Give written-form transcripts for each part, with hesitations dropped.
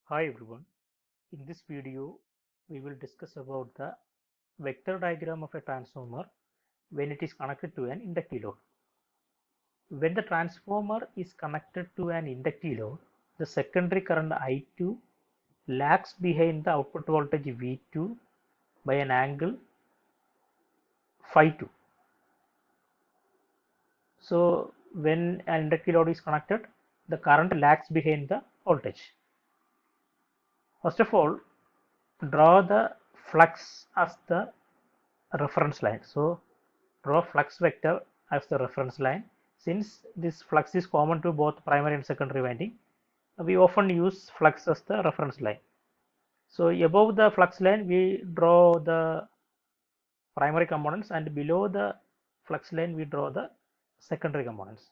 Hi everyone. In this video, we will discuss about the vector diagram of a transformer when it is connected to an inductive load. When the transformer is connected to an inductive load, the secondary current I2 lags behind the output voltage V2 by an angle phi 2. So when an inductive load is connected, the current lags behind the voltage. First of all, draw the flux as the reference line. So draw flux vector as the reference line. Since this flux is common to both primary and secondary winding, we often use flux as the reference line. So above the flux line, we draw the primary components, and below the flux line, we draw the secondary components.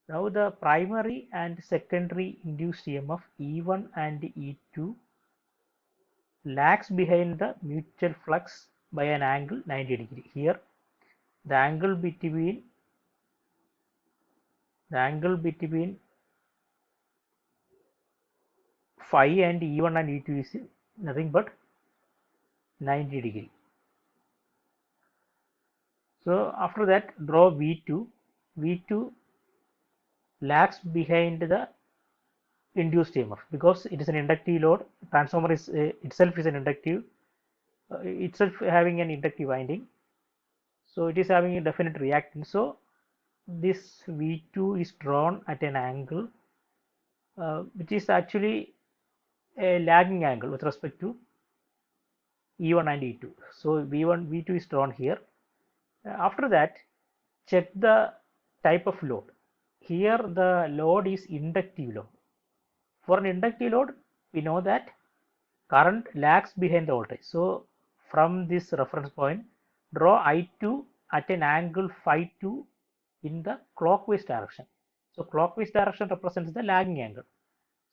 Now the primary and secondary induced EMF E1 and E2 lags behind the mutual flux by an angle 90 degree. Here the angle between phi and E1 and E2 is nothing but 90 degree. So after that, draw V2. V2 lags behind the induced EMF because it is an inductive load. Transformer is itself is an inductive, itself having an inductive winding. So it is having a definite reactance. So this V2 is drawn at an angle which is actually a lagging angle with respect to E1 and E2. So V1, V2 is drawn here. After that, check the type of load. Here the load is inductive load. For an inductive load, we know that current lags behind the voltage. So from this reference point, draw I2 at an angle phi 2 in the clockwise direction. So clockwise direction represents the lagging angle.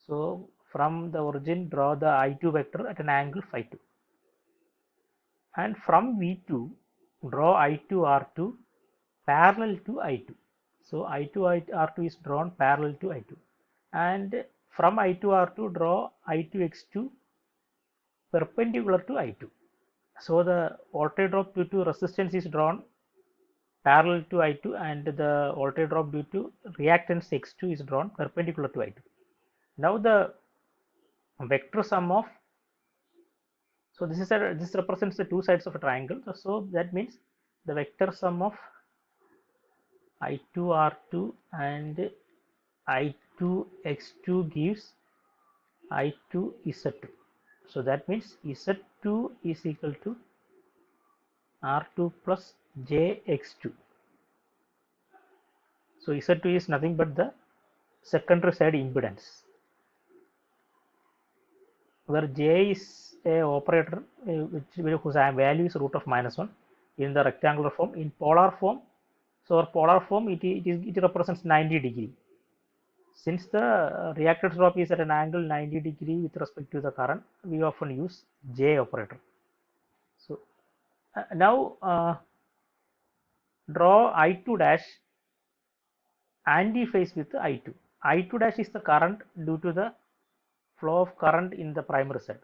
So from the origin, draw the I2 vector at an angle phi 2. And from V2, draw I2 R2 parallel to I2. So I2 R2 is drawn parallel to I2. And from I2 R2, draw I2 X2 perpendicular to I2. So the voltage drop due to resistance is drawn parallel to I2, and the voltage drop due to reactance X2 is drawn perpendicular to I2. Now the vector sum of, so this represents the two sides of a triangle. So that means the vector sum of I2 R2 and I2 X2 gives I2 Z2. So that means Z2 is equal to R2 plus JX2. So Z2 is nothing but the secondary side impedance, where J is a operator whose value is root of -1 in the rectangular form. In polar form, so our polar form it represents 90 degree. Since the reactance drop is at an angle 90 degree with respect to the current, we often use J operator. So now draw I2 dash anti-phase with I2. I2 dash is the current due to the flow of current in the primary side.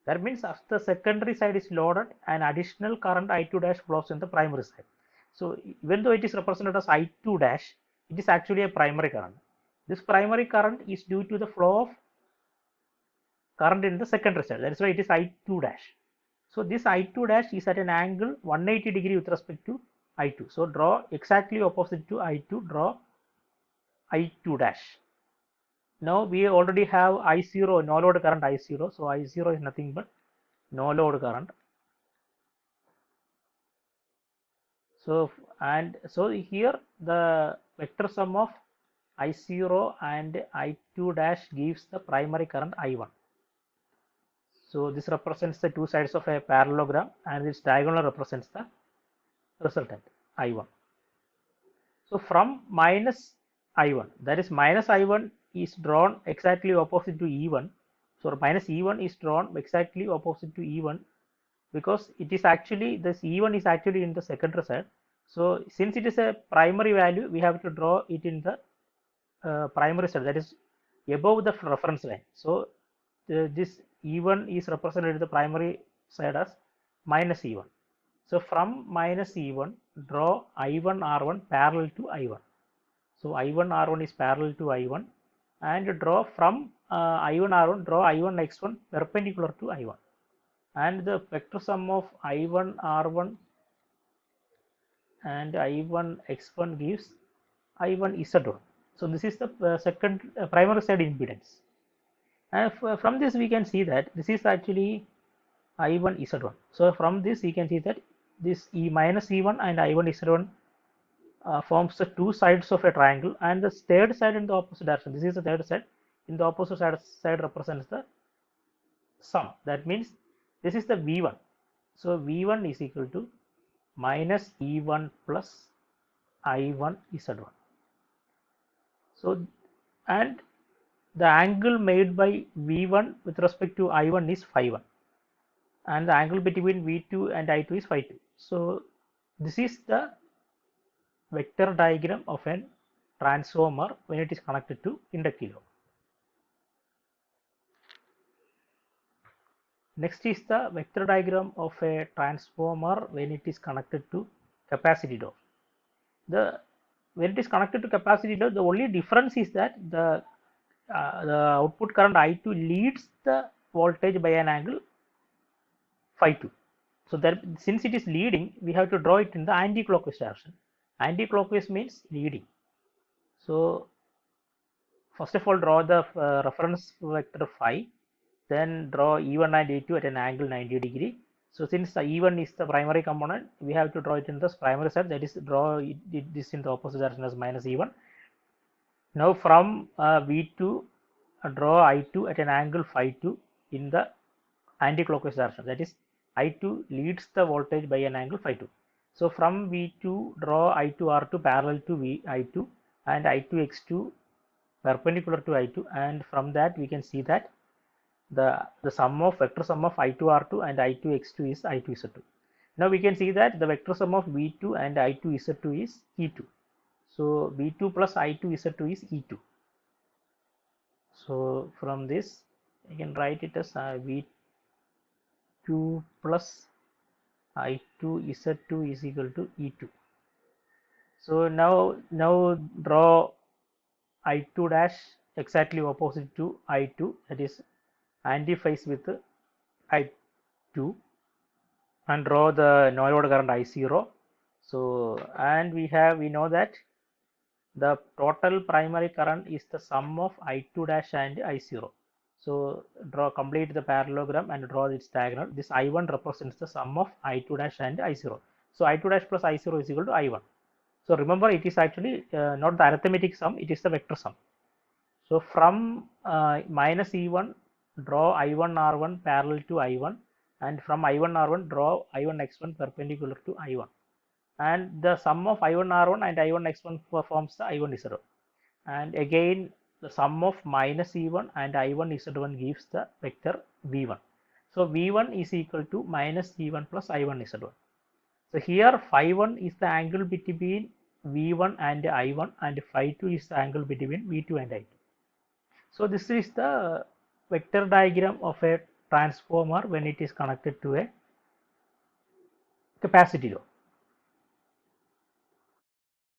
That means as the secondary side is loaded, an additional current I2 dash flows in the primary side. So even though it is represented as I2 dash, it is actually a primary current. This primary current is due to the flow of current in the secondary side. That is why it is I2 dash. So this I2 dash is at an angle 180 degree with respect to I2. So draw exactly opposite to I2, draw I2 dash. Now we already have I0, no load current I0. So I0 is nothing but no load current. So here the vector sum of I0 and I2 dash gives the primary current I1. So this represents the two sides of a parallelogram, and its diagonal represents the resultant I1. So from minus I1, that is minus I1 is drawn exactly opposite to E1. So minus E1 is drawn exactly opposite to E1 because it is actually, this E1 is actually in the secondary side. So since it is a primary value, we have to draw it in the primary side, that is above the reference line. So this E1 is represented in the primary side as minus E1. So from minus E1, draw I1 R1 parallel to I1. So I1 R1 is parallel to I1, and draw from I1 R1, draw I1 X1 perpendicular to I1. And the vector sum of I1 R1 and I1 X1 gives I1 Z1. So this is the second primary side impedance. And from this we can see that this is actually I1 Z1. So from this we can see that this E minus E1 and I1 Z1 forms the two sides of a triangle, and the third side in the opposite direction. This is the third side. In the opposite side represents the sum. That means this is the V1. So V1 is equal to minus E1 plus I1 Z1. So, and the angle made by V1 with respect to I1 is phi 1, and the angle between V2 and I2 is phi 2. So this is the vector diagram of a transformer when it is connected to inductive load. Next is the vector diagram of a transformer when it is connected to capacitor load. When it is connected to capacitor load, the only difference is that the output current I2 leads the voltage by an angle phi 2. So that since it is leading, we have to draw it in the anti-clockwise direction. Anti-clockwise means leading. So first of all, draw the reference vector phi, then draw E1 and E2 at an angle 90 degree. So since the E1 is the primary component, we have to draw it in the primary side, that is draw this in the opposite direction as minus E1. Now from V2, draw I2 at an angle phi 2 in the anti-clockwise direction, that is I2 leads the voltage by an angle phi 2. So from V2, draw I2 R2 parallel to I2 and I2 X2 perpendicular to I2, and from that we can see that the vector sum of I2 R2 and I2 X2 is I2 Z2. Now we can see that the vector sum of V2 and I2 Z2 is E2. So V2 plus I2 Z2 is E2. So from this I can write it as V2 plus I2 Z2 is equal to E2. So now draw I2 dash exactly opposite to I2, that is antiphase with I2, and draw the no load current I0. So and we know that the total primary current is the sum of I2 dash and I0. So complete the parallelogram and draw its diagonal. This I1 represents the sum of I2 dash and I0. So I2 dash plus I0 is equal to I1. So remember, it is actually not the arithmetic sum, it is the vector sum. So from minus E1, draw I1 R1 parallel to I1, and from I1 R1 draw I1 X1 perpendicular to I1, and the sum of I1 R1 and I1 X1 forms the I1 Z1, and again the sum of minus E1 and I1 Z1 gives the vector V1. So V1 is equal to minus E1 plus I1 Z1. So here phi 1 is the angle between V1 and I1, and phi 2 is the angle between V2 and I2. So this is the vector diagram of a transformer when it is connected to a capacitor load.